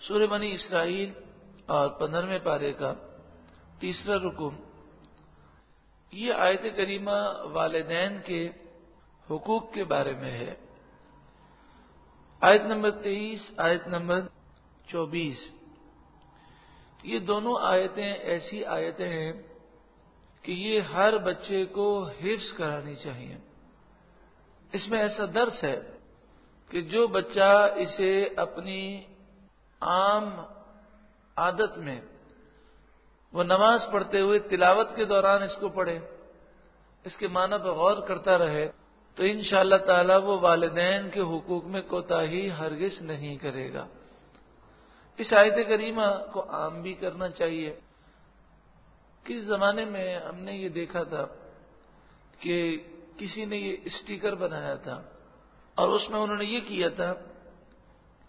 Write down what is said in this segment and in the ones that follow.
سورہ بنی اسرائیل اور 15ویں پارے کا تیسرا رکن، یہ آیت کریمہ والدین کے حقوق کے بارے میں ہے۔ آیت نمبر 23، آیت نمبر 24، یہ دونوں آیتیں ایسی آیتیں ہیں کہ یہ ہر بچے کو حفظ کرانی چاہیے۔ اس میں ایسا درس ہے کہ جو بچہ اسے اپنی عام عادت میں وہ نماز پڑھتے ہوئے تلاوت کے دوران اس کو پڑھے، اس کے معنی پر غور کرتا رہے، تو انشاءاللہ تعالی وہ والدین کے حقوق میں کوتاہی ہرگز نہیں کرے گا۔ اس آیت کریمہ کو عام بھی کرنا چاہیے۔ کس زمانے میں ہم نے یہ دیکھا تھا کہ کسی نے یہ اسٹیکر بنایا تھا اور اس میں انہوں نے یہ کیا تھا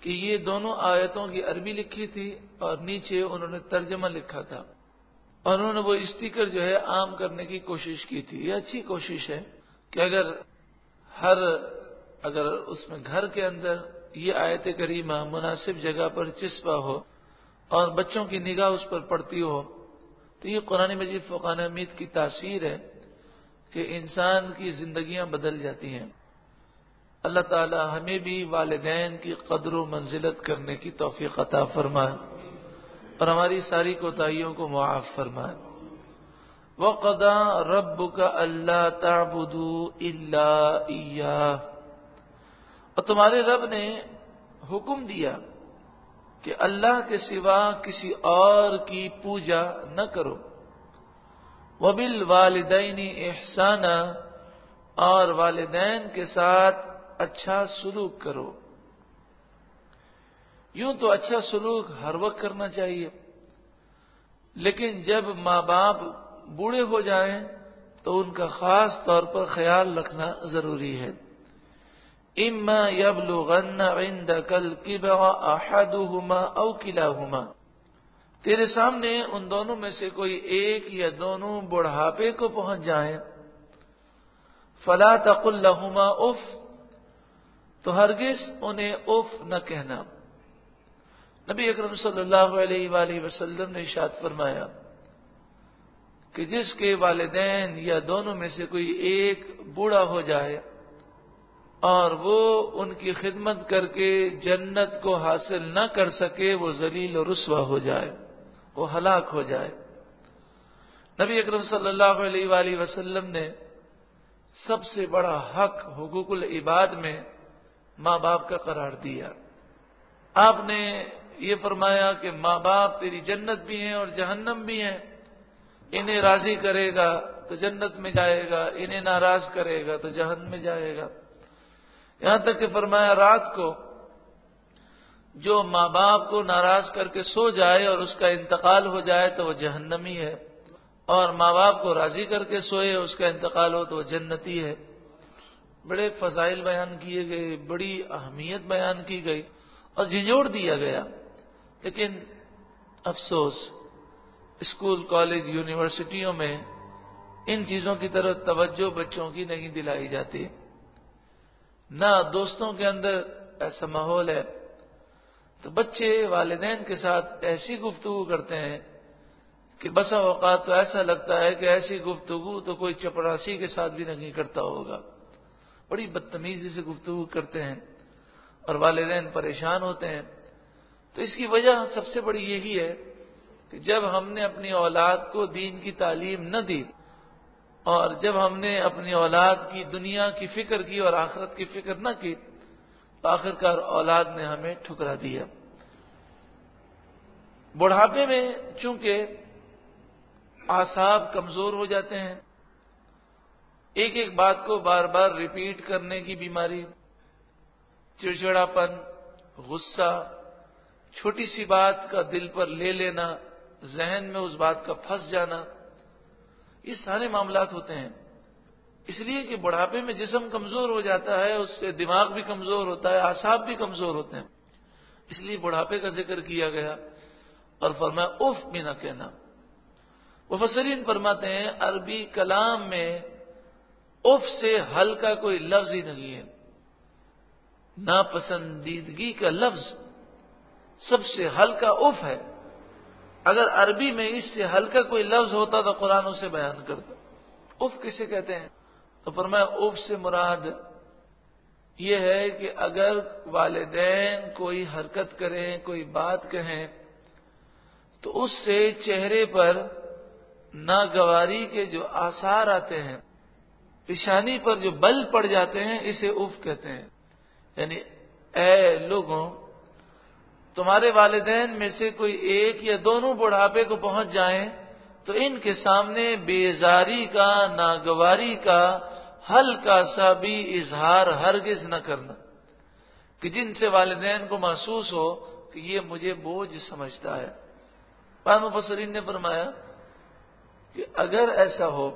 کہ یہ دونوں آیتوں کی عربی لکھی تھی اور نیچے انہوں نے ترجمہ لکھا تھا، اور انہوں نے وہ اسٹیکر جو ہے عام کرنے کی کوشش کی تھی۔ یہ اچھی کوشش ہے کہ اگر اس میں گھر کے اندر یہ آیت کریمہ مناسب جگہ پر چسپا ہو اور بچوں کی نگاہ اس پر پڑتی ہو، تو یہ قرآن مجید فقان حمید کی تاثیر ہے کہ انسان کی زندگیاں بدل جاتی ہیں۔ اللہ تعالی ہمیں بھی والدین کی قدر و منزلت کرنے کی توفیق عطا فرمائے اور ہماری ساری کوتاہیوں کو معاف فرمائے۔ وَقَضَىٰ رَبُّكَ أَلَّا تَعْبُدُوا إِلَّا إِيَّاهُ، اور تمہارے رب نے حکم دیا کہ اللہ کے سوا کسی اور کی پوجا نہ کرو۔ وَبِالْوَالِدَيْنِ إِحْسَانًا، اور والدین کے ساتھ اچھا سلوک کرو۔ یوں تو اچھا سلوک ہر وقت کرنا چاہیے، لیکن جب ماں باپ بوڑھے ہو جائیں تو ان کا خاص طور پر خیال رکھنا ضروری ہے۔ اما یبلغن عندک الکبر احدہما او کلاہما، تیرے سامنے ان دونوں میں سے کوئی ایک یا دونوں بڑھاپے کو پہنچ جائیں، فلا تقل لہما اف، تو ہرگز انہیں اف نہ کہنا۔ نبی اکرم صلی اللہ علیہ وآلہ وسلم نے ارشاد فرمایا کہ جس کے والدین یا دونوں میں سے کوئی ایک بوڑھا ہو جائے اور وہ ان کی خدمت کر کے جنت کو حاصل نہ کر سکے، وہ ذلیل و رسوا ہو جائے، وہ ہلاک ہو جائے۔ نبی اکرم صلی اللہ علیہ وآلہ وسلم نے سب سے بڑا حق حقوق العباد میں ماں باپ کا قرار دیا۔ آپ نے یہ فرمایا کہ ماں باپ تیری جنت بھی ہیں اور جہنم بھی ہیں، انہیں راضی کرے گا تو جنت میں جائے گا، انہیں ناراض کرے گا تو جہنم میں جائے گا۔ یہاں تک کہ فرمایا رات کو جو ماں باپ کو ناراض کر کے سو جائے اور اس کا انتقال ہو جائے تو وہ جہنمی ہے، اور ماں باپ کو راضی کر کے سوئے اس کا انتقال ہو تو وہ جنتی ہے۔ بڑے فضائل بیان کیے گئے، بڑی اہمیت بیان کی گئی اور جھنجھوڑ دیا گیا، لیکن افسوس اسکول، کالج، یونیورسٹیوں میں ان چیزوں کی طرف توجہ بچوں کی نہیں دلائی جاتی، نہ دوستوں کے اندر ایسا ماحول ہے، تو بچے والدین کے ساتھ ایسی گفتگو کرتے ہیں کہ بسا اوقات تو ایسا لگتا ہے کہ ایسی گفتگو تو کوئی چپڑاسی کے ساتھ بھی نہیں کرتا ہوگا۔ بڑی بدتمیزی سے گفتگو کرتے ہیں اور والدین پریشان ہوتے ہیں۔ تو اس کی وجہ سب سے بڑی یہی ہے کہ جب ہم نے اپنی اولاد کو دین کی تعلیم نہ دی اور جب ہم نے اپنی اولاد کی دنیا کی فکر کی اور آخرت کی فکر نہ کی تو آخرکار اولاد نے ہمیں ٹھکرا دیا۔ بڑھاپے میں چونکہ اعصاب کمزور ہو جاتے ہیں، ایک ایک بات کو بار بار ریپیٹ کرنے کی بیماری، چڑچڑاپن، غصہ، چھوٹی سی بات کا دل پر لے لینا، ذہن میں اس بات کا پھنس جانا، یہ سارے معاملات ہوتے ہیں۔ اس لیے کہ بڑھاپے میں جسم کمزور ہو جاتا ہے، اس سے دماغ بھی کمزور ہوتا ہے، اعصاب بھی کمزور ہوتے ہیں، اس لیے بڑھاپے کا ذکر کیا گیا اور فرمایا اف بھی نہ کہنا۔ مفسرین فرماتے ہیں عربی کلام میں اف سے ہلکا کوئی لفظ ہی نہیں ہے، ناپسندیدگی کا لفظ سب سے ہلکا اف ہے. اگر عربی میں اس سے ہلکا کوئی لفظ ہوتا تو قرآن اسے بیان کرتا. اف کسے کہتے ہیں؟ تو فرمایا اف سے مراد یہ ہے کہ اگر والدین کوئی حرکت کریں، کوئی بات کہیں تو اس سے چہرے پر ناگواری کے جو آثار آتے ہیں، پیشانی پر جو بل پڑ جاتے ہیں، اسے اف کہتے ہیں. یعنی اے لوگوں، تمہارے والدین میں سے کوئی ایک یا دونوں بڑھاپے کو پہنچ جائیں تو ان کے سامنے بیزاری کا، ناگواری کا ہلکا سا بھی اظہار ہرگز نہ کرنا، کہ جن سے والدین کو محسوس ہو کہ یہ مجھے بوجھ سمجھتا ہے. بعض مفسرین نے فرمایا کہ اگر ایسا ہو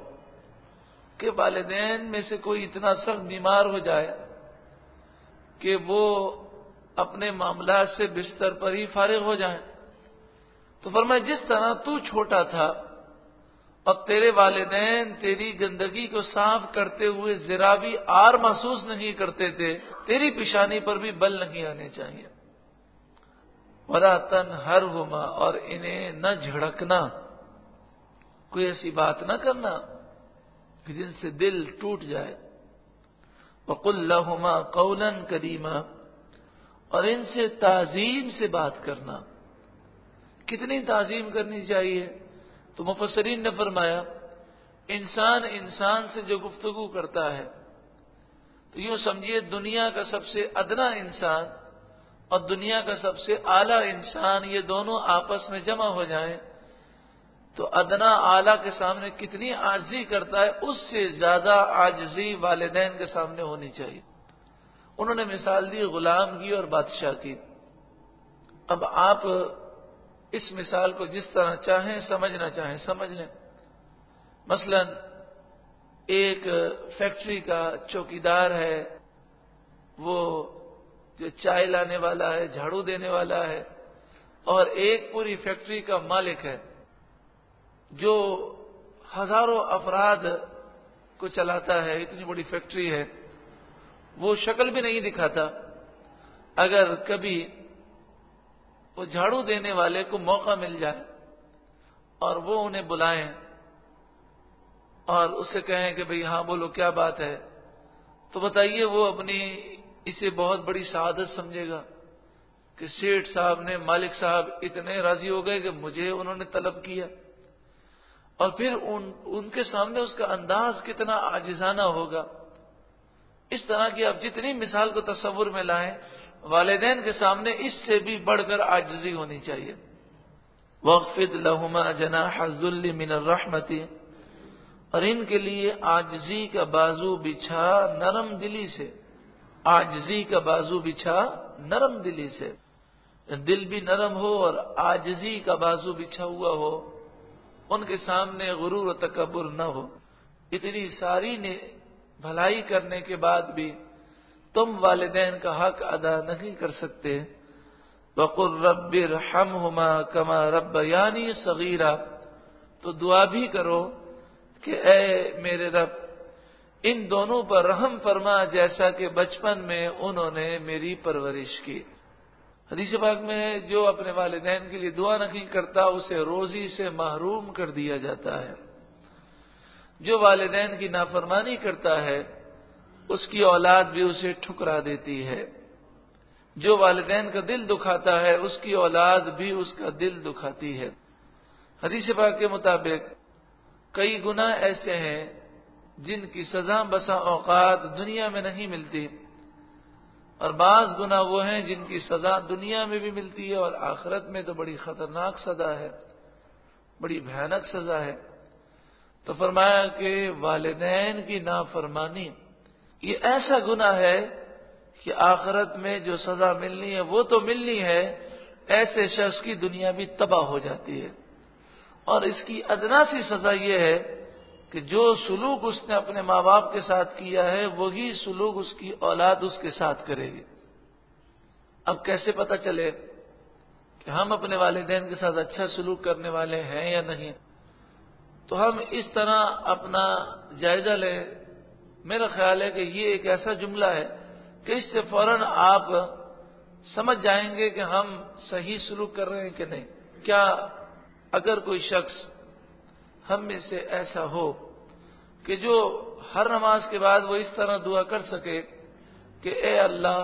کہ والدین میں سے کوئی اتنا سخت بیمار ہو جائے کہ وہ اپنے معاملات سے بستر پر ہی فارغ ہو جائیں، تو فرمایا جس طرح تو چھوٹا تھا اور تیرے والدین تیری گندگی کو صاف کرتے ہوئے ذرا بھی آر محسوس نہیں کرتے تھے، تیری پیشانی پر بھی بل نہیں آنے چاہیے. وَلَا تَنْهَرْهُمَا، اور انہیں نہ جھڑکنا، کوئی ایسی بات نہ کرنا کہ جن سے دل ٹوٹ جائے. وَقُلْ لَهُمَا قَوْلًا كَرِيمًا، اور ان سے تعظیم سے بات کرنا. کتنی تعظیم کرنی چاہیے؟ تو مفسرین نے فرمایا انسان سے جو گفتگو کرتا ہے تو یوں سمجھیے دنیا کا سب سے ادنا انسان اور دنیا کا سب سے اعلیٰ انسان، یہ دونوں آپس میں جمع ہو جائیں تو ادنا اعلیٰ کے سامنے کتنی عاجزی کرتا ہے، اس سے زیادہ عاجزی والدین کے سامنے ہونی چاہیے. انہوں نے مثال دی غلام کی اور بادشاہ کی. اب آپ اس مثال کو جس طرح چاہیں سمجھنا چاہیں سمجھ لیں. مثلا ایک فیکٹری کا چوکیدار ہے، وہ جو چائے لانے والا ہے، جھاڑو دینے والا ہے، اور ایک پوری فیکٹری کا مالک ہے جو ہزاروں افراد کو چلاتا ہے. اتنی بڑی فیکٹری ہے، وہ شکل بھی نہیں دکھاتا. اگر کبھی وہ جھاڑو دینے والے کو موقع مل جائے اور وہ انہیں بلائیں اور اسے کہیں کہ بھئی ہاں بولو کیا بات ہے، تو بتائیے وہ اپنی اسے بہت بڑی سعادت سمجھے گا کہ سیٹھ صاحب نے، مالک صاحب اتنے راضی ہو گئے کہ مجھے انہوں نے طلب کیا. اور پھر ان کے سامنے اس کا انداز کتنا عاجزانہ ہوگا. اس طرح کی آپ جتنی مثال کو تصور میں لائیں، والدین کے سامنے اس سے بھی بڑھ کر عاجزی ہونی چاہیے. وَاخْفِضْ لَهُمَا جَنَاحَ الذُّلِّ مِنَ الرَّحْمَةِ، اور ان کے لیے عاجزی کا بازو بچھا نرم دلی سے. عاجزی کا بازو بچھا نرم دلی سے، دل بھی نرم ہو اور عاجزی کا بازو بچھا ہوا ہو. ان کے سامنے غرور و تکبر نہ ہو. اتنی ساری بھلائی کرنے کے بعد بھی تم والدین کا حق ادا نہیں کر سکتے. وَقُلْ رَبِّ ارْحَمْهُمَا كَمَا رَبَّيَانِي صَغِيرًا، تو دعا بھی کرو کہ اے میرے رب ان دونوں پر رحم فرما جیسا کہ بچپن میں انہوں نے میری پرورش کی. حدیث پاک میں ہے جو اپنے والدین کے لیے دعا نہیں کرتا اسے روزی سے محروم کر دیا جاتا ہے. جو والدین کی نافرمانی کرتا ہے اس کی اولاد بھی اسے ٹھکرا دیتی ہے. جو والدین کا دل دکھاتا ہے اس کی اولاد بھی اس کا دل دکھاتی ہے. حدیث پاک کے مطابق کئی گناہ ایسے ہیں جن کی سزا بسا اوقات دنیا میں نہیں ملتی، اور بعض گناہ وہ ہیں جن کی سزا دنیا میں بھی ملتی ہے اور آخرت میں تو بڑی خطرناک سزا ہے، بڑی بھیانک سزا ہے. تو فرمایا کہ والدین کی نافرمانی یہ ایسا گناہ ہے کہ آخرت میں جو سزا ملنی ہے وہ تو ملنی ہے، ایسے شخص کی دنیا بھی تباہ ہو جاتی ہے. اور اس کی ادنا سی سزا یہ ہے کہ جو سلوک اس نے اپنے ماں باپ کے ساتھ کیا ہے وہی سلوک اس کی اولاد اس کے ساتھ کرے گی. اب کیسے پتہ چلے کہ ہم اپنے والدین کے ساتھ اچھا سلوک کرنے والے ہیں یا نہیں؟ تو ہم اس طرح اپنا جائزہ لیں. میرا خیال ہے کہ یہ ایک ایسا جملہ ہے کہ اس سے فوراً آپ سمجھ جائیں گے کہ ہم صحیح سلوک کر رہے ہیں کہ نہیں۔ کیا اگر کوئی شخص ہم میں سے ایسا ہو کہ جو ہر نماز کے بعد وہ اس طرح دعا کر سکے کہ اے اللہ،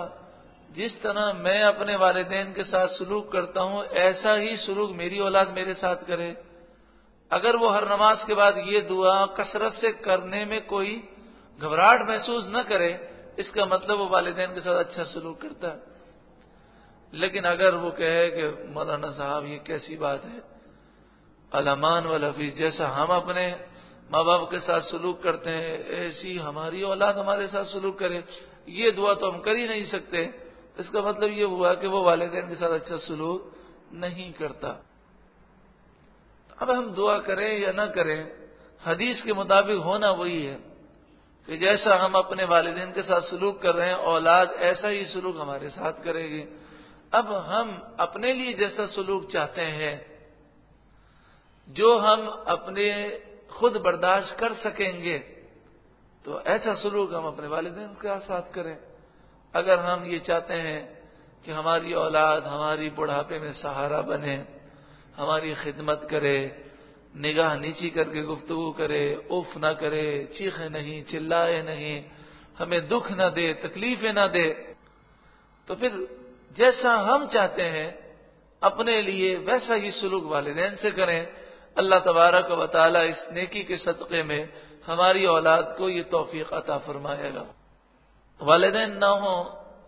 جس طرح میں اپنے والدین کے ساتھ سلوک کرتا ہوں ایسا ہی سلوک میری اولاد میرے ساتھ کرے، اگر وہ ہر نماز کے بعد یہ دعا کثرت سے کرنے میں کوئی گھبراہٹ محسوس نہ کرے، اس کا مطلب وہ والدین کے ساتھ اچھا سلوک کرتا ہے۔ لیکن اگر وہ کہے کہ مولانا صاحب یہ کیسی بات ہے، الامان والحفیظ، جیسا ہم اپنے ماں باپ کے ساتھ سلوک کرتے ہیں ایسی ہماری اولاد ہمارے ساتھ سلوک کرے، یہ دعا تو ہم کر ہی نہیں سکتے، اس کا مطلب یہ ہوا کہ وہ والدین کے ساتھ اچھا سلوک نہیں کرتا۔ اب ہم دعا کریں یا نہ کریں، حدیث کے مطابق ہونا وہی ہے کہ جیسا ہم اپنے والدین کے ساتھ سلوک کر رہے ہیں اولاد ایسا ہی سلوک ہمارے ساتھ کرے گی۔ اب ہم اپنے لیے جیسا سلوک چاہتے ہیں جو ہم اپنے خود برداشت کر سکیں گے تو ایسا سلوک ہم اپنے والدین کے ساتھ کریں۔ اگر ہم یہ چاہتے ہیں کہ ہماری اولاد ہماری بڑھاپے میں سہارا بنے، ہماری خدمت کرے، نگاہ نیچی کر کے گفتگو کرے، اف نہ کرے، چیخے نہیں، چلائے نہیں، ہمیں دکھ نہ دے، تکلیفیں نہ دے، تو پھر جیسا ہم چاہتے ہیں اپنے لیے ویسا ہی سلوک والدین سے کریں۔ اللہ تبارک و تعالی اس نیکی کے صدقے میں ہماری اولاد کو یہ توفیق عطا فرمائے گا۔ والدین نہ ہوں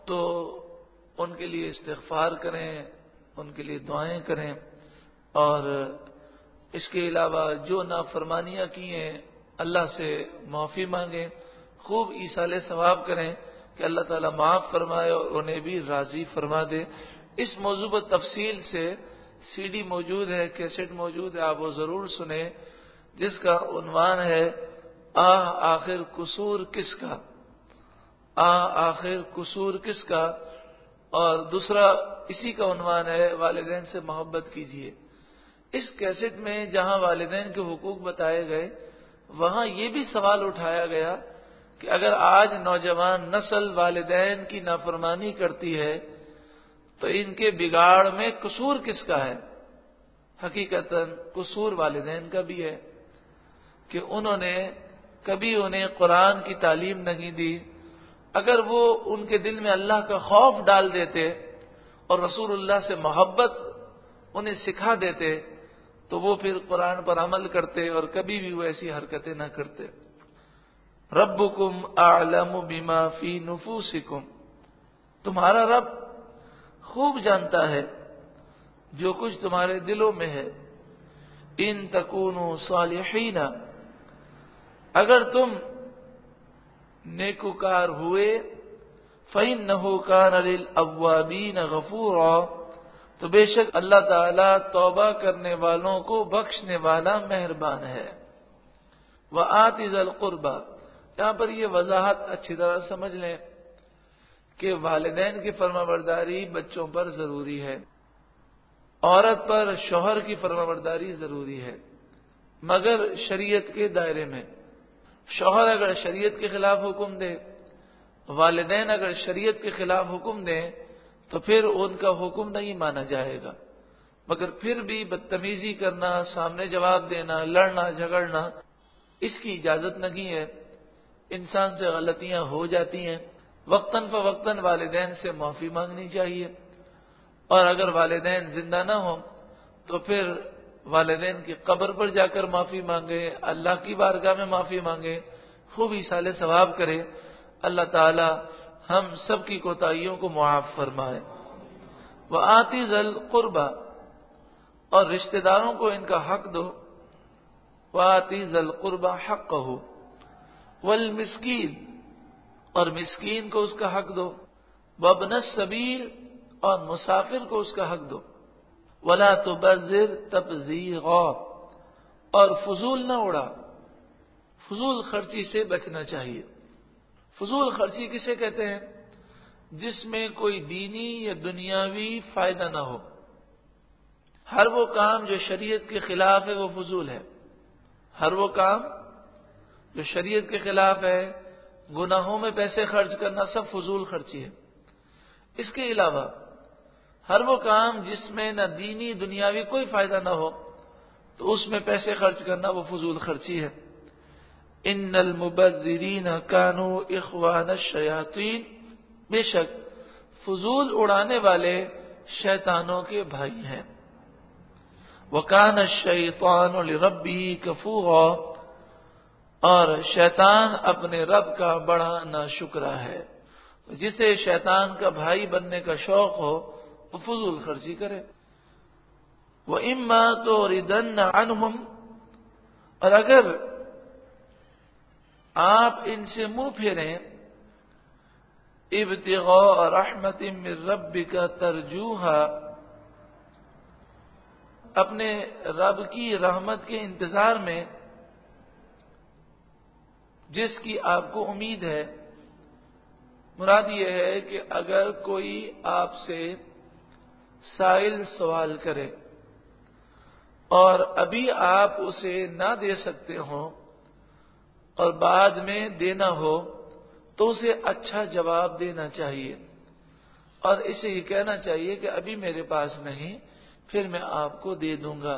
تو ان کے لیے استغفار کریں، ان کے لیے دعائیں کریں، اور اس کے علاوہ جو نافرمانیاں کی ہیں اللہ سے معافی مانگیں، خوب ایصال ثواب کریں کہ اللہ تعالیٰ معاف فرمائے اور انہیں بھی راضی فرما دے۔ اس موضوع پر تفصیل سے سی ڈی موجود ہے، کیسٹ موجود ہے، آپ وہ ضرور سنیں، جس کا عنوان ہے آخر قصور کس کا، آخر قصور کس کا، اور دوسرا اسی کا عنوان ہے والدین سے محبت کیجیے۔ اس کیسٹ میں جہاں والدین کے حقوق بتائے گئے وہاں یہ بھی سوال اٹھایا گیا کہ اگر آج نوجوان نسل والدین کی نافرمانی کرتی ہے تو ان کے بگاڑ میں قصور کس کا ہے؟ حقیقتاً قصور والدین کا بھی ہے کہ انہوں نے کبھی انہیں قرآن کی تعلیم نہیں دی۔ اگر وہ ان کے دل میں اللہ کا خوف ڈال دیتے اور رسول اللہ سے محبت انہیں سکھا دیتے تو وہ پھر قرآن پر عمل کرتے اور کبھی بھی وہ ایسی حرکتیں نہ کرتے۔ ربکم اعلم بما فی نفوسکم، تمہارا رب خوب جانتا ہے جو کچھ تمہارے دلوں میں ہے۔ ان تکونوا صالحین، اگر تم نیکوکار ہوئے، فإنہ کان للأوابین غفورا، تو بے شک اللہ تعالیٰ توبہ کرنے والوں کو بخشنے والا مہربان ہے۔ وآت ذی القربى، یہاں پر یہ وضاحت اچھی طرح سمجھ لیں کہ والدین کی فرمانبرداری بچوں پر ضروری ہے، عورت پر شوہر کی فرمانبرداری ضروری ہے، مگر شریعت کے دائرے میں۔ شوہر اگر شریعت کے خلاف حکم دے، والدین اگر شریعت کے خلاف حکم دیں تو پھر ان کا حکم نہیں مانا جائے گا، مگر پھر بھی بدتمیزی کرنا، سامنے جواب دینا، لڑنا جھگڑنا، اس کی اجازت نہیں ہے۔ انسان سے غلطیاں ہو جاتی ہیں، وقتاً فوقتاً والدین سے معافی مانگنی چاہیے، اور اگر والدین زندہ نہ ہوں تو پھر والدین کی قبر پر جا کر معافی مانگے، اللہ کی بارگاہ میں معافی مانگے، خوب ایصال ثواب کرے۔ اللہ تعالی ہم سب کی کوتاہیوں کو معاف فرمائے۔ وآت ذی القربى، اور رشتہ داروں کو ان کا حق دو۔ وآت ذی القربى حقہ، والمسکین، اور مسکین کو اس کا حق دو۔ وابن السبیل، اور مسافر کو اس کا حق دو۔ ولا تبذر تبذیرا، اور فضول نہ اڑا، فضول خرچی سے بچنا چاہیے۔ فضول خرچی کسے کہتے ہیں؟ جس میں کوئی دینی یا دنیاوی فائدہ نہ ہو۔ ہر وہ کام جو شریعت کے خلاف ہے وہ فضول ہے، ہر وہ کام جو شریعت کے خلاف ہے، گناہوں میں پیسے خرچ کرنا، سب فضول خرچی ہے۔ اس کے علاوہ ہر وہ کام جس میں نہ دینی دنیاوی کوئی فائدہ نہ ہو تو اس میں پیسے خرچ کرنا وہ فضول خرچی ہے۔ ان المبذرین کانوا اخوان الشیاطین، بے شک فضول اڑانے والے شیطانوں کے بھائی ہیں۔ وکان الشیطان لربہ کفورا، اور شیطان اپنے رب کا بڑا ناشکرا ہے۔ جسے شیطان کا بھائی بننے کا شوق ہو وہ فضول خرچی کرے۔ وَإِمَّا تُعْرِضَنَّ عَنْهُمْ، اور اگر آپ ان سے منہ پھیریں، ابتغاء رحمت من ربک ترجوہا، اپنے رب کی رحمت کے انتظار میں جس کی آپ کو امید ہے، مراد یہ ہے کہ اگر کوئی آپ سے سائل سوال کرے اور ابھی آپ اسے نہ دے سکتے ہوں اور بعد میں دینا ہو تو اسے اچھا جواب دینا چاہیے اور اسے یہ کہنا چاہیے کہ ابھی میرے پاس نہیں، پھر میں آپ کو دے دوں گا۔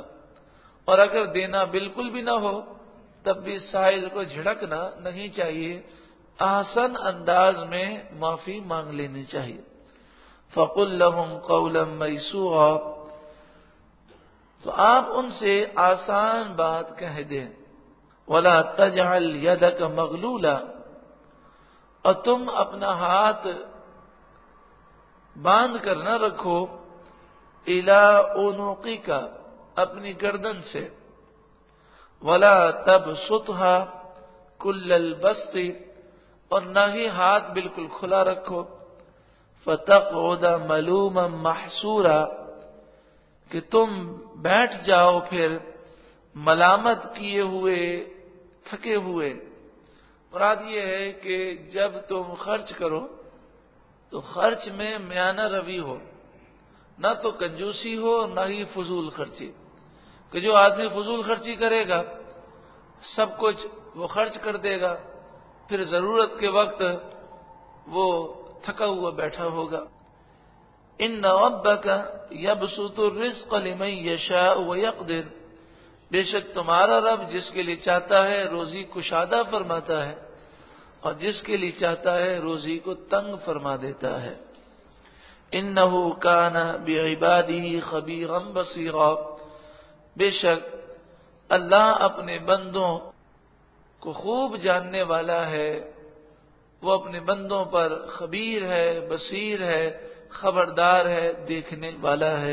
اور اگر دینا بالکل بھی نہ ہو تب بھی سائل کو جھڑکنا نہیں چاہیے، آسن انداز میں معافی مانگ لینی چاہیے۔ فَقُلْ لَهُمْ قَوْلًا مَيْسُورًا، تو آپ ان سے آسان بات کہہ دیں۔ وَلَا تَجْعَلْ يَدَكَ مَغْلُولًا، اور تم اپنا ہاتھ باندھ کر نہ رکھو، إِلَىٰ عُنُقِكَ، اپنی گردن سے، وَلَا تَبْسُطْهَا كُلَّ الْبَسْطِ، اور نہ ہی ہاتھ بالکل کھلا رکھو، فَتَقْعُدَ مَلُومًا مَحْسُورًا، کہ تم بیٹھ جاؤ پھر ملامت کیے ہوئے، تھکے ہوئے۔ مراد یہ ہے کہ جب تم خرچ کرو تو خرچ میں میانہ روی ہو، نہ تو کنجوسی ہو نہ ہی فضول خرچی، کہ جو آدمی فضول خرچی کرے گا سب کچھ وہ خرچ کر دے گا، پھر ضرورت کے وقت وہ تھکا ہوا بیٹھا ہوگا۔ ان ربک یبسط الرزق لمن یشاء ویقدر، بے شک تمہارا رب جس کے لیے چاہتا ہے روزی کشادہ فرماتا ہے اور جس کے لیے چاہتا ہے روزی کو تنگ فرما دیتا ہے۔ انہ کان بعبادہ خبیرا بصیرا، بے شک اللہ اپنے بندوں کو خوب جاننے والا ہے، وہ اپنے بندوں پر خبیر ہے، بصیر ہے، خبردار ہے، دیکھنے والا ہے۔